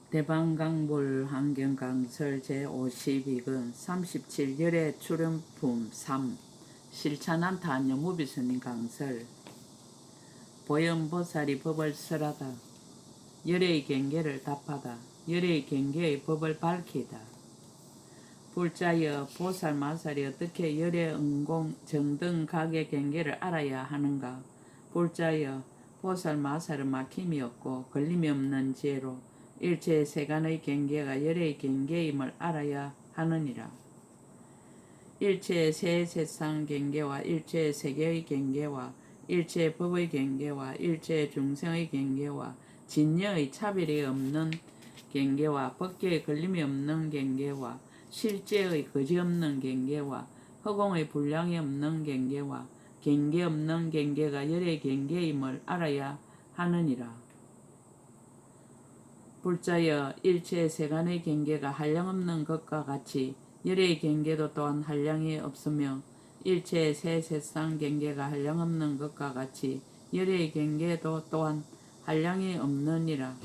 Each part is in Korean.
대방강물 환경강설 제52권 37열의 출연품 3 실찬한타 안녕무비스님 강설 보현보살이 법을 설하다. 열의 경계를 답하다. 열의 경계의 법을 밝히다. 불자여 보살마살이 어떻게 열의 응공 정등 각의 경계를 알아야 하는가. 불자여 보살마살은 막힘이 없고 걸림이 없는 지혜로 일체 세간의 경계가 열의 경계임을 알아야 하느니라. 일체 세세상 경계와 일체 세계의 경계와 일체 법의 경계와 일체 중생의 경계와 진여의 차별이 없는 경계와 법계의 걸림이 없는 경계와 실제의 거지 없는 경계와 허공의 분량이 없는 경계와 경계 없는 경계가 열의 경계임을 알아야 하느니라. 불자여 일체 세간의 경계가 한량없는 것과 같이 열의 경계도 또한 한량이 없으며 일체 세세상 경계가 한량없는 것과 같이 열의 경계도 또한 한량이 없느니라.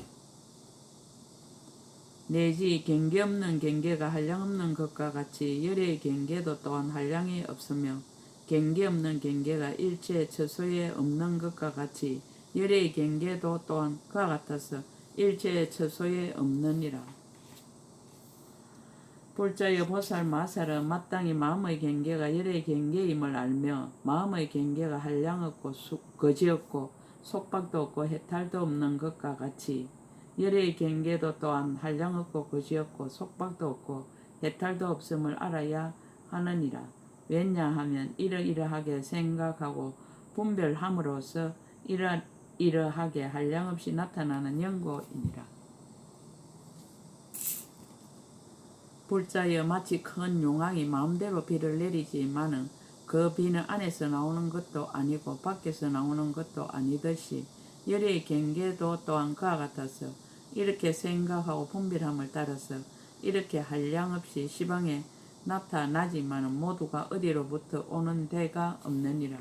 내지 경계 없는 경계가 한량없는 것과 같이 열의 경계도 또한 한량이 없으며 경계 없는 경계가 일체 처소에 없는 것과 같이 열의 경계도 또한 그와 같아서 일체 처소에 없느니라. 불자여 보살마살은 마땅히 마음의 경계가 열의 경계임을 알며 마음의 경계가 한량 없고 거지 없고 속박도 없고 해탈도 없는 것과 같이 열의 경계도 또한 한량 없고 거지 없고 속박도 없고 해탈도 없음을 알아야 하느니라. 왜냐하면 이러이러하게 생각하고 분별함으로써 이러하게 한량없이 나타나는 연고이니라. 불자여 마치 큰 용왕이 마음대로 비를 내리지만은 그 비는 안에서 나오는 것도 아니고 밖에서 나오는 것도 아니듯이 열의 경계도 또한 그와 같아서 이렇게 생각하고 분별함을 따라서 이렇게 한량없이 시방에 나타나지만은 모두가 어디로부터 오는 데가 없느니라.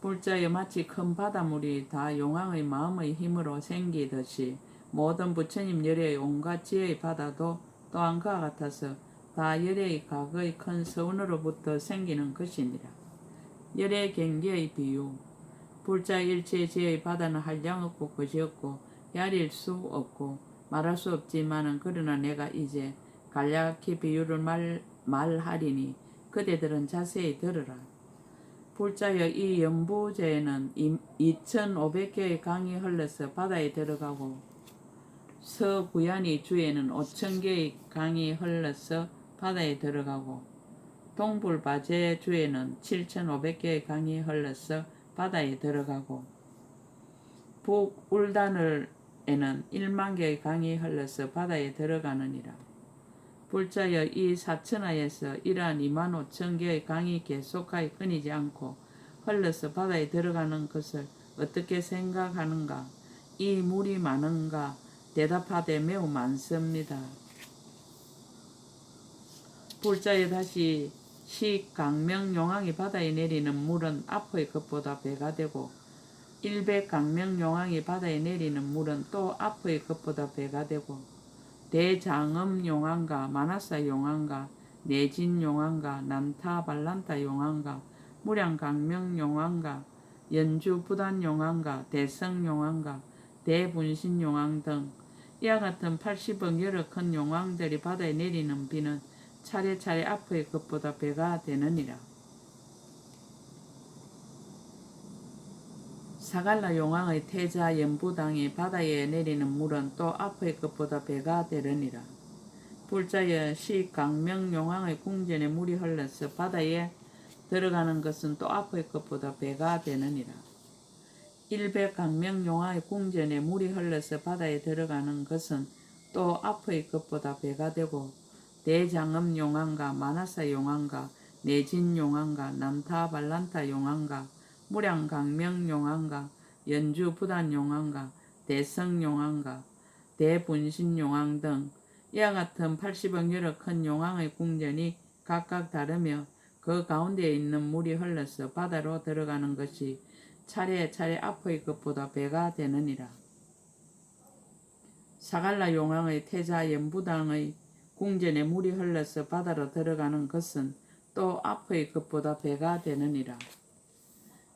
불자여 마치 큰 바닷물이 다 용왕의 마음의 힘으로 생기듯이 모든 부처님 열의 온갖 지혜의 바다도 또한 그와 같아서 다 열의 각의 큰 서운으로부터 생기는 것이니라. 열의 경계의 비유 불자 일체 지혜의 바다는 한량 없고 거지 없고 야릴 수 없고 말할 수 없지만은 그러나 내가 이제 간략히 비유를 말하리니 그대들은 자세히 들으라. 불자여 이 연부제에는 2500개의 강이 흘러서 바다에 들어가고 서구야니 주에는 5000개의 강이 흘러서 바다에 들어가고 동불바제 주에는 7500개의 강이 흘러서 바다에 들어가고 북울다늘에는 1만개의 강이 흘러서 바다에 들어가느니라. 불자여 이 사천하에서 이러한 25,000개의 강이 계속하여 끊이지 않고 흘러서 바다에 들어가는 것을 어떻게 생각하는가? 이 물이 많은가? 대답하되 매우 많습니다. 불자여 다시 시강명용왕이 바다에 내리는 물은 앞의 것보다 배가 되고 100강명용왕이 바다에 내리는 물은 또 앞의 것보다 배가 되고 대장엄용왕과 마나사용왕과 내진용왕과 난타발란타용왕과 무량강명용왕과 연주부단용왕과 대성용왕과 대분신용왕 등 이와 같은 80억 여러 큰 용왕들이 바다에 내리는 비는 차례차례 앞의 것보다 배가 되느니라. 사갈라 용왕의 태자 연부당이 바다에 내리는 물은 또 앞의 것보다 배가 되느니라. 불자여 시강명 용왕의 궁전에 물이 흘러서 바다에 들어가는 것은 또 앞의 것보다 배가 되느니라. 100강명 용왕의 궁전에 물이 흘러서 바다에 들어가는 것은 또 앞의 것보다 배가 되고 대장엄 용왕과 마나사 용왕과 내진 용왕과 난타발란타 용왕과 무량강명 용왕과 연주부단 용왕과 대성 용왕과 대분신 용왕 등 이와 같은 80억 여러 큰 용왕의 궁전이 각각 다르며 그 가운데에 있는 물이 흘러서 바다로 들어가는 것이 차례차례 앞의 것보다 배가 되느니라. 사갈라 용왕의 태자 연부당의 궁전에 물이 흘러서 바다로 들어가는 것은 또 앞의 것보다 배가 되느니라.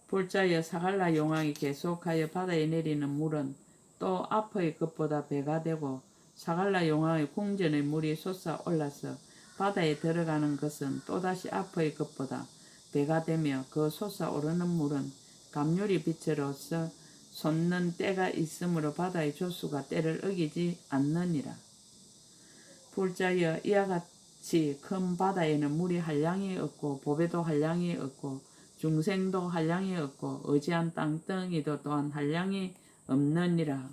불자여 사갈라 용왕이 계속하여 바다에 내리는 물은 또 앞의 것보다 배가 되고 사갈라 용왕의 궁전의 물이 솟아올라서 바다에 들어가는 것은 또다시 앞의 것보다 배가 되며 그 솟아오르는 물은 감유리 빛으로서 솟는 때가 있으므로 바다의 조수가 때를 어기지 않느니라. 불자여 이와 같이 큰 바다에는 물이 한량이 없고 보배도 한량이 없고 중생도 한량이 없고 어지한 땅덩이도 또한 한량이 없느니라.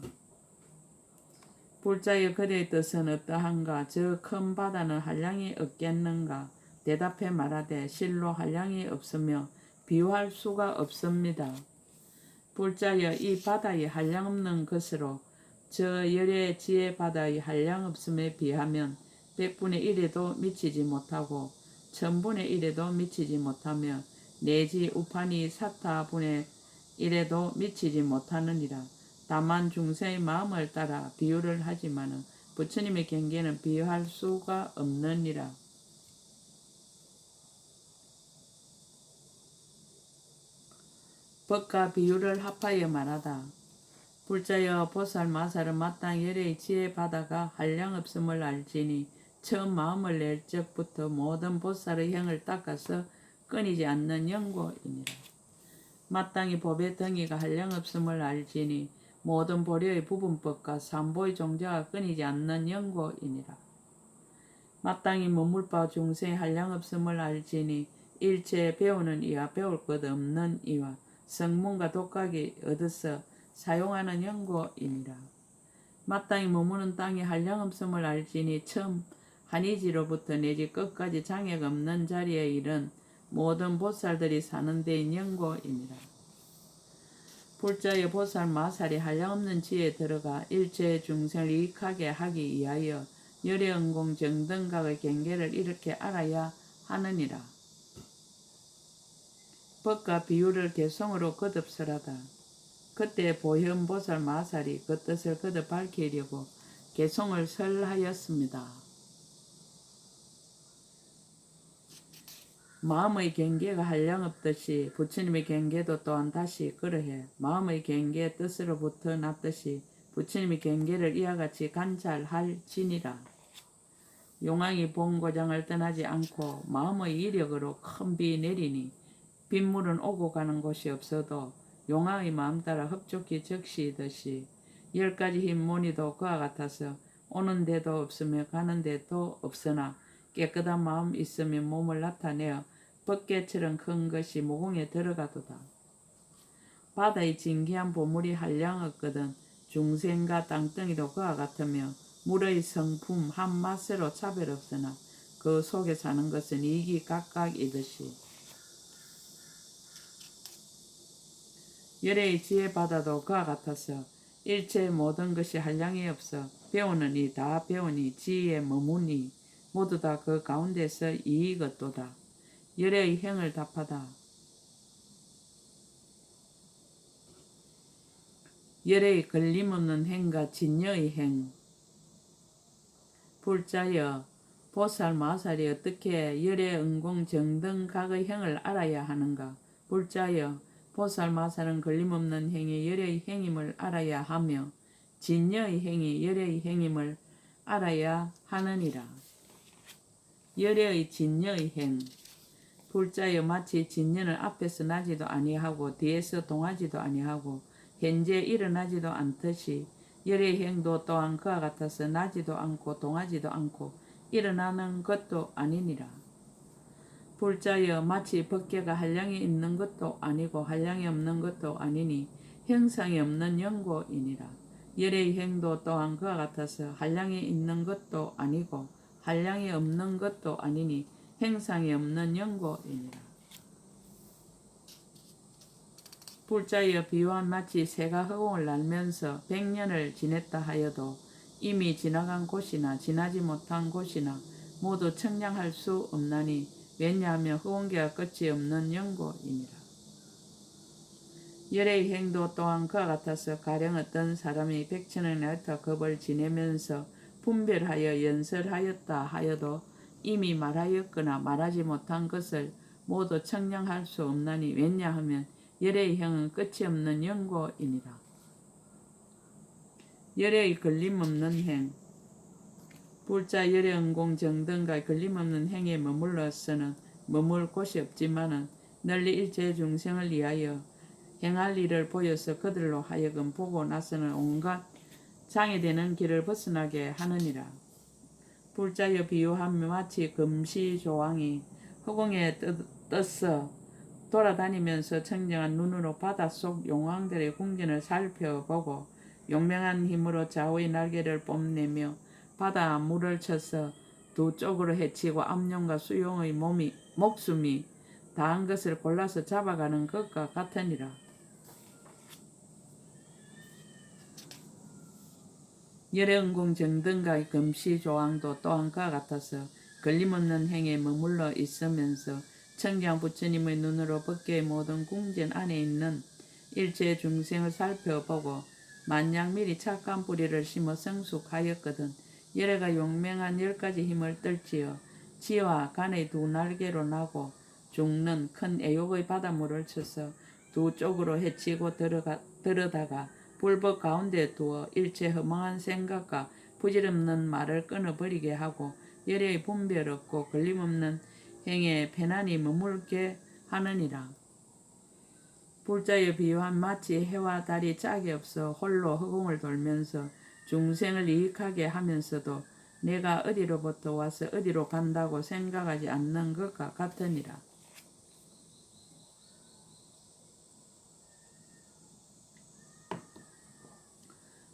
불자여 그대의 뜻은 어떠한가? 저 큰 바다는 한량이 없겠는가? 대답해 말하되 실로 한량이 없으며 비유할 수가 없습니다. 불자여 이 바다의 한량없는 것으로 저 열의 지혜 바다의 한량없음에 비하면 100분의 1에도 미치지 못하고 1000분의 1에도 미치지 못하며 내지 우판이 사타분의 1에도 미치지 못하느니라. 다만 중생의 마음을 따라 비유를 하지만은 부처님의 경계는 비유할 수가 없느니라. 법과 비유를 합하여 말하다. 불자여 보살 마살은 마땅 열의 지혜 바다가 한량없음을 알지니 처음 마음을 낼 적부터 모든 보살의 형을 닦아서 끊이지 않는 연고이니라. 마땅히 법의 덩이가 한량없음을 알지니 모든 보려의 부분법과 삼보의 종자가 끊이지 않는 연고이니라. 마땅히 머물 바 중생의 한량없음을 알지니 일체 배우는 이와 배울 것 없는 이와 성문과 독각이 얻어서 사용하는 연고이니라. 마땅히 머무는 땅이 한량없음을 알지니 처음 한이지로부터 내지 끝까지 장애가 없는 자리에 이른 모든 보살들이 사는 데인 연고이니라. 불자의 보살 마살이 한량없는 지에 들어가 일체 중생을 이익하게 하기 위하여 열애응공 정등각의 경계를 이렇게 알아야 하느니라. 법과 비유를 개성으로 거듭설하다. 그때 보현보살 마살이 그 뜻을 거듭 밝히려고 개성을 설하였습니다. 마음의 경계가 한량없듯이 부처님의 경계도 또한 다시 그러해 마음의 경계의 뜻으로부터 났듯이 부처님의 경계를 이와 같이 관찰할지니라. 용왕이 본고장을 떠나지 않고 마음의 이력으로 큰 비 내리니 빗물은 오고 가는 곳이 없어도 용왕의 마음 따라 흡족히 적시듯이 10가지 흰 무늬도 그와 같아서 오는 데도 없으며 가는 데도 없으나 깨끗한 마음 있으면 몸을 나타내어 벗개처럼 큰 것이 모공에 들어가도다. 바다의 진기한 보물이 한량없거든 중생과 땅덩이도 그와 같으며 물의 성품 한 맛으로 차별 없으나 그 속에 사는 것은 이익이 각각이듯이 열의 지혜 바다도 그와 같아서 일체 모든 것이 한량이 없어 배우는 이 다 배우니 지혜에 머무니 모두 다 그 가운데서 이익 얻도다. 열의 행을 답하다. 열의 걸림없는 행과 진여의 행. 불자여 보살 마살이 어떻게 열의 응공 정등각의 행을 알아야 하는가? 불자여 보살 마살은 걸림없는 행이 열의 행임을 알아야 하며 진여의 행이 열의 행임을 알아야 하느니라. 열의 진여의 행. 불자여 마치 진여는 앞에서 나지도 아니하고 뒤에서 동하지도 아니하고 현재 일어나지도 않듯이 열의 행도 또한 그와 같아서 나지도 않고 동하지도 않고 일어나는 것도 아니니라. 불자여 마치 법계가 한량이 있는 것도 아니고 한량이 없는 것도 아니니 형상이 없는 연고이니라. 열의 행도 또한 그와 같아서 한량이 있는 것도 아니고 한량이 없는 것도 아니니 행상이 없는 연고이니라. 불자여 비유한 마치 새가 허공을 날면서 100년을 지냈다 하여도 이미 지나간 곳이나 지나지 못한 곳이나 모두 청량할 수 없나니 왜냐하면 허공계가 끝이 없는 연고이니라. 열의 행도 또한 그와 같아서 가령 어떤 사람이 백천의 날터 겁을 지내면서 분별하여 연설하였다 하여도 이미 말하였거나 말하지 못한 것을 모두 청량할 수 없나니 왜냐하면 열의 행은 끝이 없는 연고이니라. 열의 걸림없는 행 불자 열의 은공 정등과 걸림없는 행에 머물러서는 머물 곳이 없지만은 널리 일체 중생을 위하여 행할 일을 보여서 그들로 하여금 보고 나서는 온갖 장애되는 길을 벗어나게 하느니라. 불자여 비유하며 마치 금시조왕이 허공에 떠서 돌아다니면서 청정한 눈으로 바닷속 용왕들의 궁전을 살펴보고 용맹한 힘으로 좌우의 날개를 뽐내며 바다 물을 쳐서 두 쪽으로 헤치고 암룡과 수용의 목숨이 다한 것을 골라서 잡아가는 것과 같으니라. 열의 은공 정등과 금시조왕도 또한 그와 같아서 걸림없는 행에 머물러 있으면서 청경 부처님의 눈으로 법계의 모든 궁전 안에 있는 일체 중생을 살펴보고 만약미리 착한 뿌리를 심어 성숙하였거든 열애가 용맹한 10가지 힘을 떨지어 지와 간의 두 날개로 나고 죽는 큰 애욕의 바닷물을 쳐서 두 쪽으로 헤치고 들어다가 불법 가운데 두어 일체 허망한 생각과 부질없는 말을 끊어버리게 하고 열애의 분별 없고 걸림없는 행에 편안히 머물게 하느니라. 불자여 비유한 마치 해와 달이 짝이 없어 홀로 허공을 돌면서 중생을 이익하게 하면서도 내가 어디로부터 와서 어디로 간다고 생각하지 않는 것과 같으니라.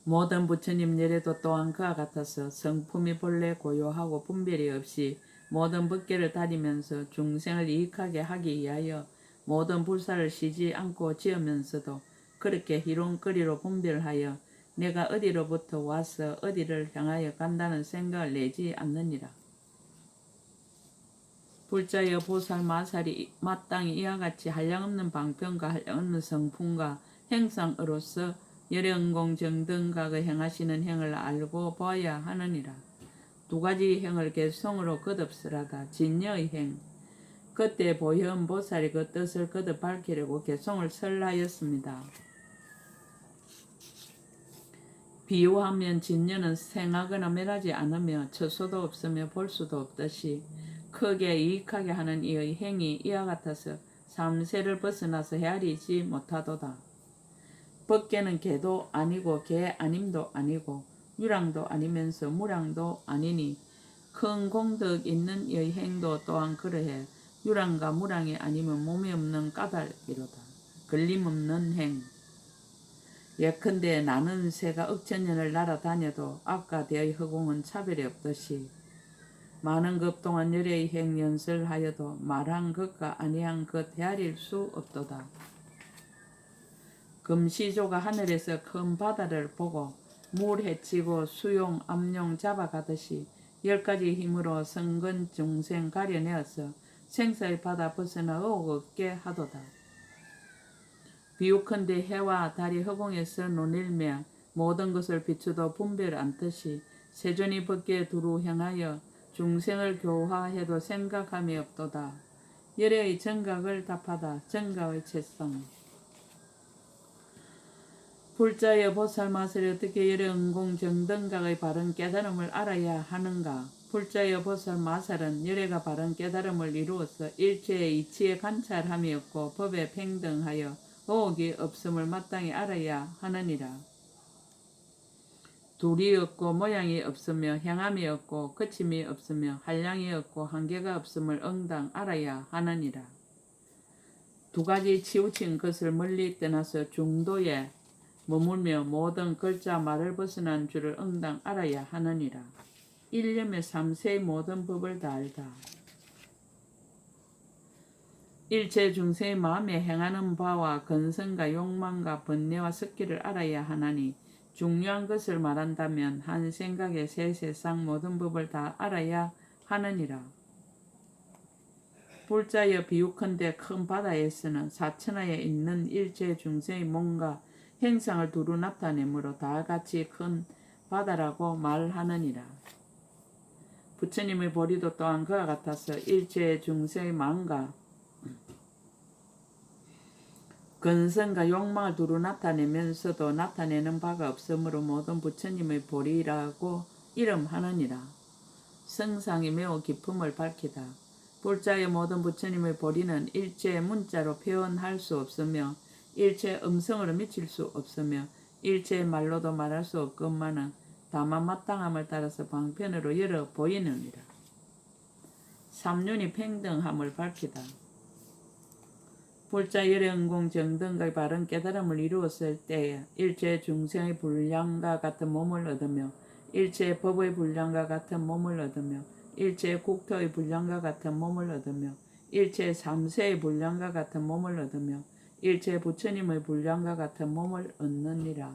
모든 부처님 예례도 또한 그와 같아서 성품이 본래 고요하고 분별이 없이 모든 법계를 다니면서 중생을 이익하게 하기 위하여 모든 불사를 쉬지 않고 지으면서도 그렇게 희롱거리로 분별하여 내가 어디로부터 와서 어디를 향하여 간다는 생각을 내지 않느니라. 불자여 보살 마살이 마땅히 이와 같이 한량없는 방편과 한량없는 성품과 행상으로서 열연공 정등각의 행하시는 행을 알고 봐야 하느니라. 두 가지 행을 개성으로 거듭쓰라다. 진여의 행 그때 보현 보살이 그 뜻을 거듭 밝히려고 개성을 설하였습니다. 비유하면 진여는 생하거나 멸하지 않으며 처소도 없으며 볼 수도 없듯이 크게 이익하게 하는 이의 행이 이와 같아서 삼세를 벗어나서 헤아리지 못하도다. 법계는 개도 아니고 개 아님도 아니고 유랑도 아니면서 무량도 아니니 큰 공덕 있는 이의 행도 또한 그러해 유랑과 무량이 아니면 몸이 없는 까닭이로다. 걸림없는 행 예컨대 나는 새가 억천년을 날아다녀도 앞과 뒤의 허공은 차별이 없듯이 많은 급 동안 열의 행 연설하여도 말한 것과 아니한 것 헤아릴 수 없도다. 금시조가 하늘에서 큰 바다를 보고 물 헤치고 수용 암용 잡아가듯이 10가지 힘으로 성근 중생 가려내어서 생사의 바다 벗어나 의혹 없게 하도다. 비유컨대 해와 달이 허공에서 논일며 모든 것을 비추도 분별 않듯이 세존이 법계에 두루 향하여 중생을 교화해도 생각함이 없도다. 열의 정각을 답하다. 정각의 채성 불자여 보살 마술이 어떻게 열의 은공 정등각의 바른 깨달음을 알아야 하는가? 불자여 보살 마살은 열애가 바른 깨달음을 이루어서 일체의 이치에 관찰함이 없고 법에 평등하여 의혹이 없음을 마땅히 알아야 하느니라. 둘이 없고 모양이 없으며 향함이 없고 거침이 없으며 한량이 없고 한계가 없음을 응당 알아야 하느니라. 두 가지 치우친 것을 멀리 떠나서 중도에 머물며 모든 글자 말을 벗어난 줄을 응당 알아야 하느니라. 일념의 삼세의 모든 법을 다 알다. 일체 중생의 마음에 행하는 바와 근성과 욕망과 번뇌와 습기를 알아야 하나니 중요한 것을 말한다면 한 생각에 새 세상 모든 법을 다 알아야 하느니라. 불자여 비유컨대 큰 바다에서는 사천하에 있는 일체 중생의 몸과 행상을 두루 나타내므로 다 같이 큰 바다라고 말하느니라. 부처님의 보리도 또한 그와 같아서 일체 중생의 마음과 근성과 욕망을 두루 나타내면서도 나타내는 바가 없으므로 모든 부처님의 보리라고 이름하느니라. 성상이 매우 깊음을 밝히다. 불자의 모든 부처님의 보리는 일체 문자로 표현할 수 없으며 일체 음성으로 미칠 수 없으며 일체 말로도 말할 수 없건만은 다만 마땅함을 따라서 방편으로 열어 보이느니라. 삼륜이 평등함을 밝히다. 불자 열영공 정등의 바른 깨달음을 이루었을 때에 일체 중생의 분량과 같은 몸을 얻으며 일체 법의 분량과 같은 몸을 얻으며 일체 국토의 분량과 같은 몸을 얻으며 일체 삼세의 분량과 같은 몸을 얻으며 일체 부처님의 분량과 같은 몸을 얻느니라.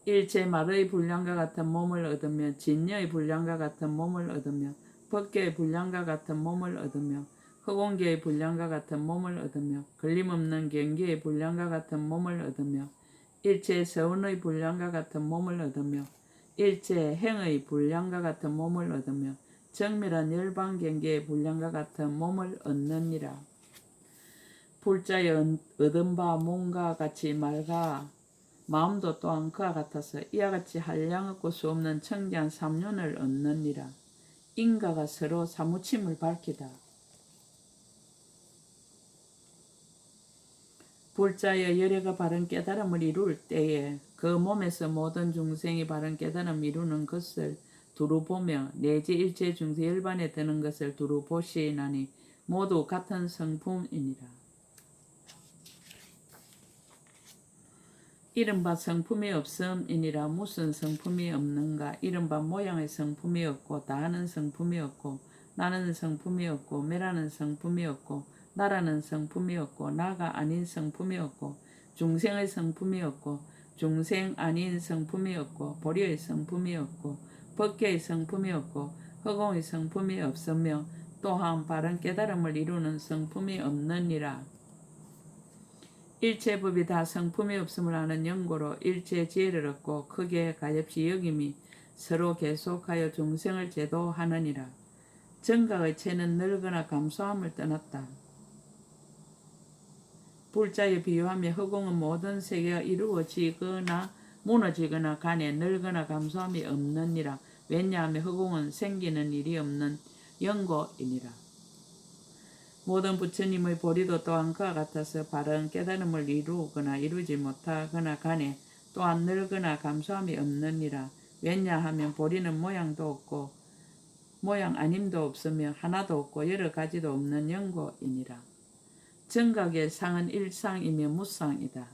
일체 말의 분량과 같은 몸을 얻으며 진여의 분량과 같은 몸을 얻으며 법계의 분량과 같은 몸을 얻으며 허공계의 분량과 같은 몸을 얻으며 걸림없는 경계의 분량과 같은 몸을 얻으며 일체 서운의 분량과 같은 몸을 얻으며 일체 행의 분량과 같은 몸을 얻으며 정밀한 열반경계의 분량과 같은 몸을 얻느니라. 불자의 얻은 바 몸과 같이 말과 마음도 또한 그와 같아서 이와 같이 한량 없고 수 없는 청기한 삼륜을 얻느니라. 인가가 서로 사무침을 밝히다. 불자의 열애가 바른 깨달음을 이룰 때에 그 몸에서 모든 중생이 바른 깨달음을 이루는 것을 두루 보며 내지 일체 중생 열반에 드는 것을 두루 보시나니 모두 같은 성품이니라. 이른바 성품이 없음이니라. 무슨 성품이 없는가? 이른바 모양의 성품이 없고 다하는 성품이 없고 나는 성품이 없고 매라는 성품이 없고 나라는 성품이 없고 나가 아닌 성품이 없고 중생의 성품이 없고 중생 아닌 성품이 없고 보리의 성품이 없고 법계의 성품이 없고 허공의 성품이 없으며 또한 바른 깨달음을 이루는 성품이 없느니라. 일체 법이 다 성품이 없음을 아는 연고로 일체 지혜를 얻고 크게 가엾이 여김이 서로 계속하여 중생을 제도하느니라. 정각의 체는 늙거나 감소함을 떠났다. 불자에 비유하며 허공은 모든 세계가 이루어지거나 무너지거나 간에 늙거나 감소함이 없느니라. 왜냐하면 허공은 생기는 일이 없는 영고이니라. 모든 부처님의 보리도 또한 그와 같아서 바른 깨달음을 이루거나 이루지 못하거나 간에 또한 늙거나 감소함이 없느니라. 왜냐하면 보리는 모양도 없고 모양 아님도 없으며 하나도 없고 여러 가지도 없는 영고이니라. 정각의 상은 일상이며 무상이다.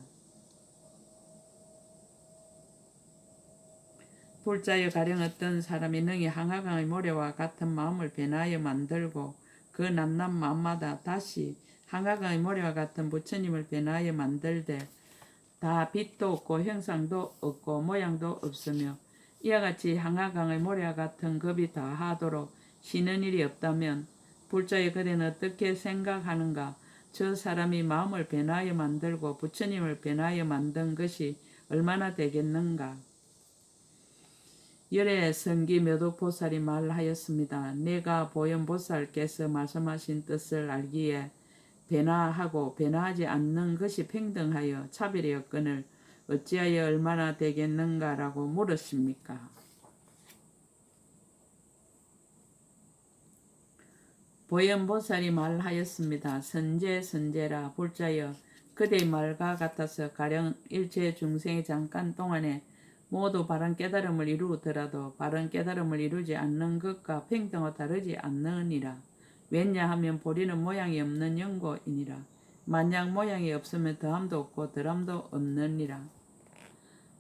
불자여 가령 어떤 사람이 능히 항아강의 모래와 같은 마음을 변하여 만들고 그 낱낱 마음마다 다시 항아강의 모래와 같은 부처님을 변하여 만들되 다 빛도 없고 형상도 없고 모양도 없으며 이와 같이 항아강의 모래와 같은 겁이 다하도록 쉬는 일이 없다면 불자여 그대는 어떻게 생각하는가? 저 사람이 마음을 변하여 만들고 부처님을 변하여 만든 것이 얼마나 되겠는가? 열애 성기묘독보살이 말하였습니다. 내가 보현보살께서 말씀하신 뜻을 알기에 변화하고 변화하지 않는 것이 평등하여 차별이 없거늘 어찌하여 얼마나 되겠는가라고 물으십니까? 보현보살이 말하였습니다. 선제라 불자여 그대의 말과 같아서 가령 일체 중생이 잠깐 동안에 모두 바른 깨달음을 이루더라도 바른 깨달음을 이루지 않는 것과 평등과 다르지 않느니라. 왜냐하면 보리는 모양이 없는 영고이니라. 만약 모양이 없으면 더함도 없고 덜함도 없느니라.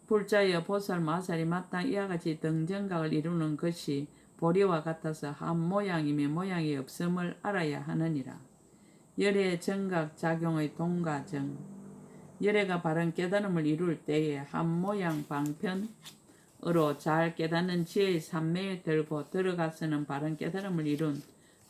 불자여 보살 마살이 마땅히 이와 같이 등정각을 이루는 것이 보리와 같아서 한 모양이며 모양이 없음을 알아야 하느니라. 열의 정각 작용의 동가정. 열애가 바른 깨달음을 이룰 때에 한 모양 방편으로 잘 깨닫는 지혜의 산매에 들고 들어가서는 바른 깨달음을 이룬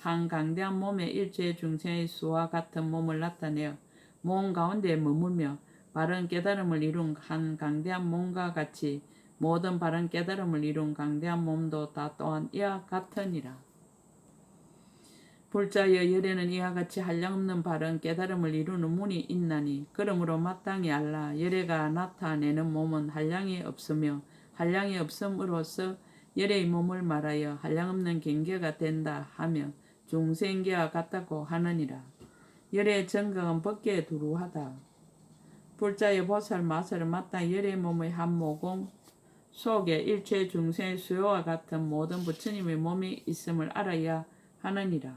한 강대한 몸에 일체 중생의 수와 같은 몸을 나타내어 몸 가운데 머물며 바른 깨달음을 이룬 한 강대한 몸과 같이 모든 바른 깨달음을 이룬 강대한 몸도 다 또한 이와 같으니라. 불자여 열에는 이와 같이 한량없는 바른 깨달음을 이루는 문이 있나니 그러므로 마땅히 알라. 열애가 나타내는 몸은 한량이 없으며 한량이 없음으로써 열애의 몸을 말하여 한량없는 경계가 된다 하며 중생계와 같다고 하느니라. 열애의 정각은 법계에 두루하다. 불자의 보살 마살은 마땅히 열애의 몸의 한 모공 속에 일체 중생의 수요와 같은 모든 부처님의 몸이 있음을 알아야 하느니라.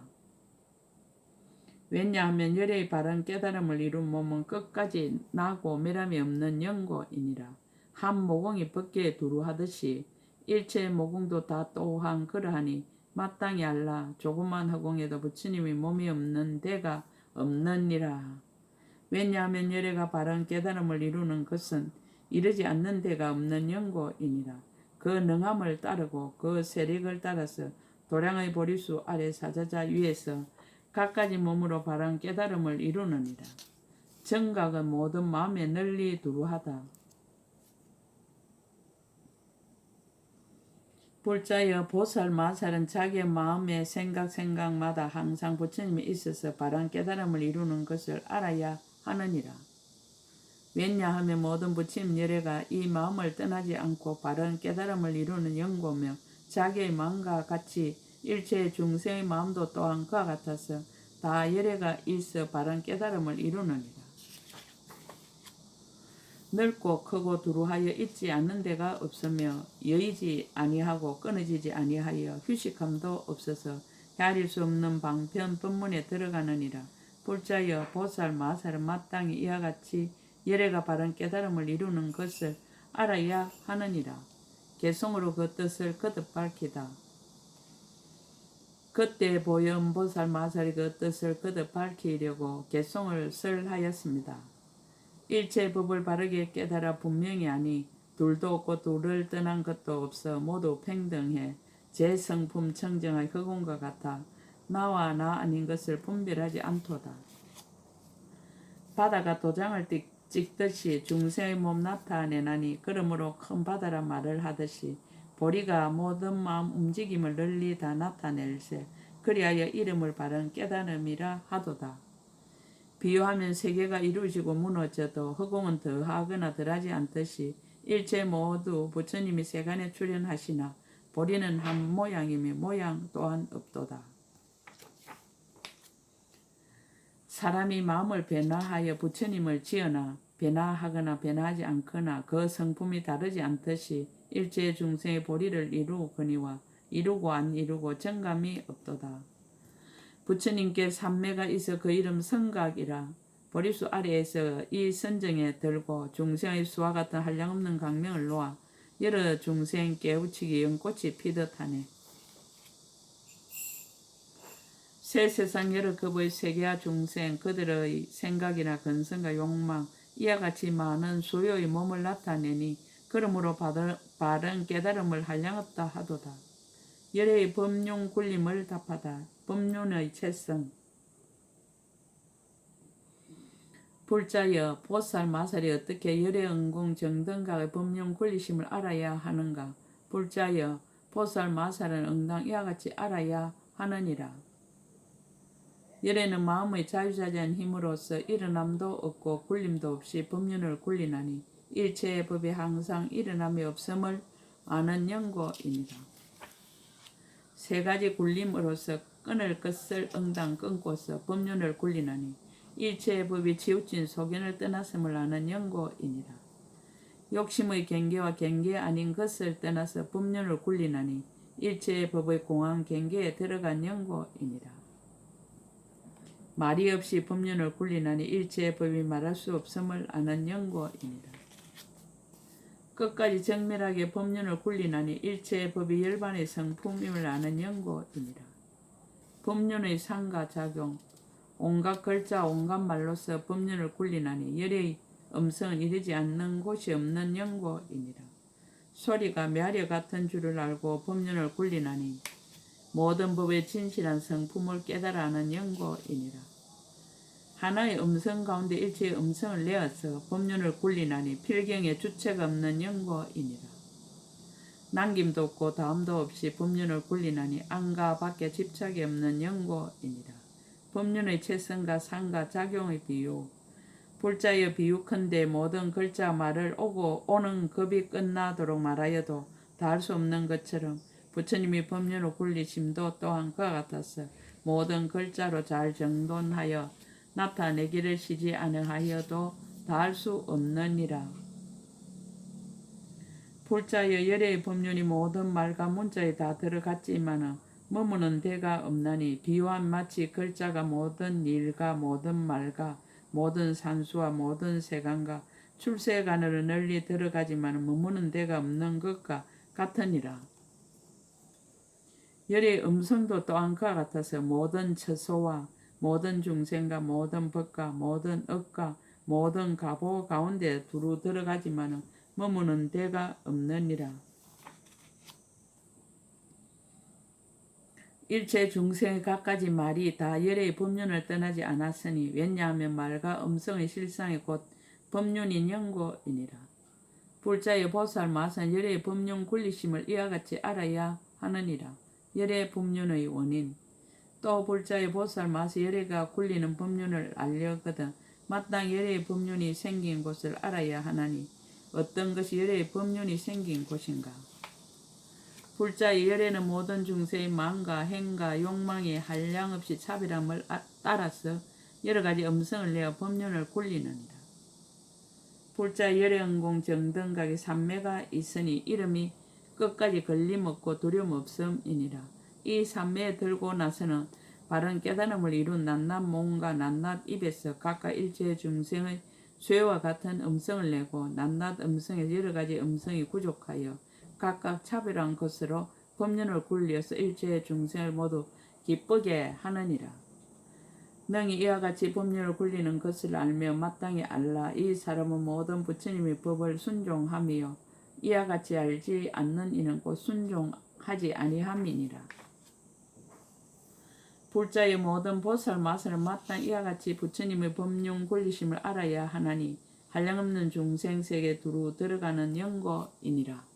왜냐하면 열애의 바른 깨달음을 이룬 몸은 끝까지 나고 매람이 없는 영고이니라. 한 모공이 법계에 두루하듯이 일체의 모공도 다 또한 그러하니 마땅히 알라. 조그만 허공에도 부처님의 몸이 없는 데가 없느니라. 왜냐하면 열애가 바른 깨달음을 이루는 것은 이르지 않는 데가 없는 영고이니라. 그 능함을 따르고 그 세력을 따라서 도량의 보리수 아래 사자자 위에서 갖가지 몸으로 바른 깨달음을 이루느니라. 정각은 모든 마음에 널리 두루하다. 불자여 보살 마살은 자기의 마음의 생각마다 항상 부처님이 있어서 바른 깨달음을 이루는 것을 알아야 하느니라. 왜냐하면 모든 부처님 열애가 이 마음을 떠나지 않고 바른 깨달음을 이루는 영고며 자기의 마음과 같이 일체의 중생의 마음도 또한 그와 같아서 다 열애가 있어 바른 깨달음을 이루느니라. 넓고 크고 두루하여 있지 않는 데가 없으며 여의지 아니하고 끊어지지 아니하여 휴식함도 없어서 헤아릴 수 없는 방편 법문에 들어가느니라. 불자여 보살 마살은 마땅히 이와 같이 열애가 바른 깨달음을 이루는 것을 알아야 하느니라. 개성으로 그 뜻을 거듭 밝히다. 그때 보현 보살 마살이 그 뜻을 거듭 밝히려고 개성을 설하였습니다. 일체 법을 바르게 깨달아 분명히 아니 둘도 없고 둘을 떠난 것도 없어 모두 평등해 제 성품 청정의 흑원과 같아 나와 나 아닌 것을 분별하지 않도다. 바다가 도장을 찍듯이 중생의 몸 나타내나니 그러므로 큰 바다라 말을 하듯이 보리가 모든 마음 움직임을 널리 다 나타낼세. 그리하여 이름을 바른 깨달음이라 하도다. 비유하면 세계가 이루어지고 무너져도 허공은 더하거나 덜하지 않듯이 일체 모두 부처님이 세간에 출현하시나 보리는 한 모양이며 모양 또한 없도다. 사람이 마음을 변화하여 부처님을 지어나 변화하거나 변화하지 않거나 그 성품이 다르지 않듯이 일체 중생의 보리를 이루거니와 이루고 안 이루고 정감이 없도다. 부처님께 삼매가 있어 그 이름 성각이라. 보리수 아래에서 이 선정에 들고 중생의 수와 같은 한량없는 강명을 놓아 여러 중생 깨우치기 연꽃이 피듯 하네. 새 세상 여러 급의 세계와 중생 그들의 생각이나 근성과 욕망 이와 같이 많은 수요의 몸을 나타내니 그러므로 바른 깨달음을 한량없다 하도다. 열애의 법륜 굴림을 답하다. 법륜의 채성. 불자여 보살 마살이 어떻게 열애 은공 정등각의 법륜 굴리심을 알아야 하는가. 불자여 보살 마살은 응당 이와 같이 알아야 하느니라. 열애는 마음의 자유자재한 힘으로서 일어남도 없고 굴림도 없이 법륜을 굴리나니 일체의 법이 항상 일어남이 없음을 아는 연고입니다. 세 가지 굴림으로서 끊을 것을 응당 끊고서 법륜을 굴리나니 일체의 법이 치우친 소견을 떠났음을 아는 연고이니라. 욕심의 경계와 경계 아닌 것을 떠나서 법륜을 굴리나니 일체의 법의 공한 경계에 들어간 연고이니라. 말이 없이 법륜을 굴리나니 일체의 법이 말할 수 없음을 아는 연고이니라. 끝까지 정밀하게 법륜을 굴리나니 일체의 법이 열반의 성품임을 아는 연고이니라. 법륜의 상과 작용, 온갖 글자 온갖 말로서 법륜을 굴리나니 열의 음성은 이르지 않는 곳이 없는 연고이니라. 소리가 매화려 같은 줄을 알고 법륜을 굴리나니 모든 법의 진실한 성품을 깨달아 하는 연고이니라. 하나의 음성 가운데 일체의 음성을 내어서 법륜을 굴리나니 필경에 주체가 없는 연고이니라. 남김도 없고 다음도 없이 법륜을 굴리나니 안과 밖에 집착이 없는 연고이니라. 법륜의 체성과 상과 작용의 비유. 불자여 비유컨대 모든 글자 말을 오는 급이 끝나도록 말하여도 다 할 수 없는 것처럼 부처님이 법륜을 굴리심도 또한 그와 같아서 모든 글자로 잘 정돈하여 나타내기를 시지 않으하여도 다 할 수 없느니라. 불자여 열애의 법륜이 모든 말과 문자에 다 들어갔지만은 머무는 데가 없나니 비유한 마치 글자가 모든 일과 모든 말과 모든 산수와 모든 세간과 출세간으로 널리 들어가지만 머무는 데가 없는 것과 같으니라. 열의 음성도 또한 그와 같아서 모든 처소와 모든 중생과 모든 법과 모든 업과 모든 가보 가운데 두루 들어가지만 머무는 데가 없느니라. 일체 중생의 갖가지 말이 다 열의 법륜을 떠나지 않았으니 왜냐하면 말과 음성의 실상이 곧 법륜인 연고이니라. 불자의 보살 마산 열의 법륜 굴리심을 이와 같이 알아야 하느니라. 열의 법륜의 원인. 또 불자의 보살 마서 열애가 굴리는 법륜을 알려거든 마땅히 열애의 법륜이 생긴 곳을 알아야 하나니 어떤 것이 열애의 법륜이 생긴 곳인가. 불자의 열애는 모든 중생의 마음과 행과 욕망이 한량없이 차별함을 따라서 여러 가지 음성을 내어 법륜을 굴리느니라. 불자의 열애응공 정등각의 삼매가 있으니 이름이 끝까지 걸림없고 두려움없음이니라. 이 삼매에 들고 나서는 바른 깨달음을 이룬 낱낱 몸과 낱낱 입에서 각각 일체의 중생의 쇠와 같은 음성을 내고 낱낱 음성에 여러 가지 음성이 부족하여 각각 차별한 것으로 법륜을 굴려서 일체의 중생을 모두 기쁘게 하느니라. 능히 이와 같이 법륜을 굴리는 것을 알며 마땅히 알라. 이 사람은 모든 부처님의 법을 순종하며 이와 같이 알지 않는 이는 곧 순종하지 아니함이니라. 불자의 모든 보살 마살은 마땅히 이와 같이 부처님의 법륜 굴리심을 알아야 하나니 한량없는 중생세계에 두루 들어가는 연고이니라.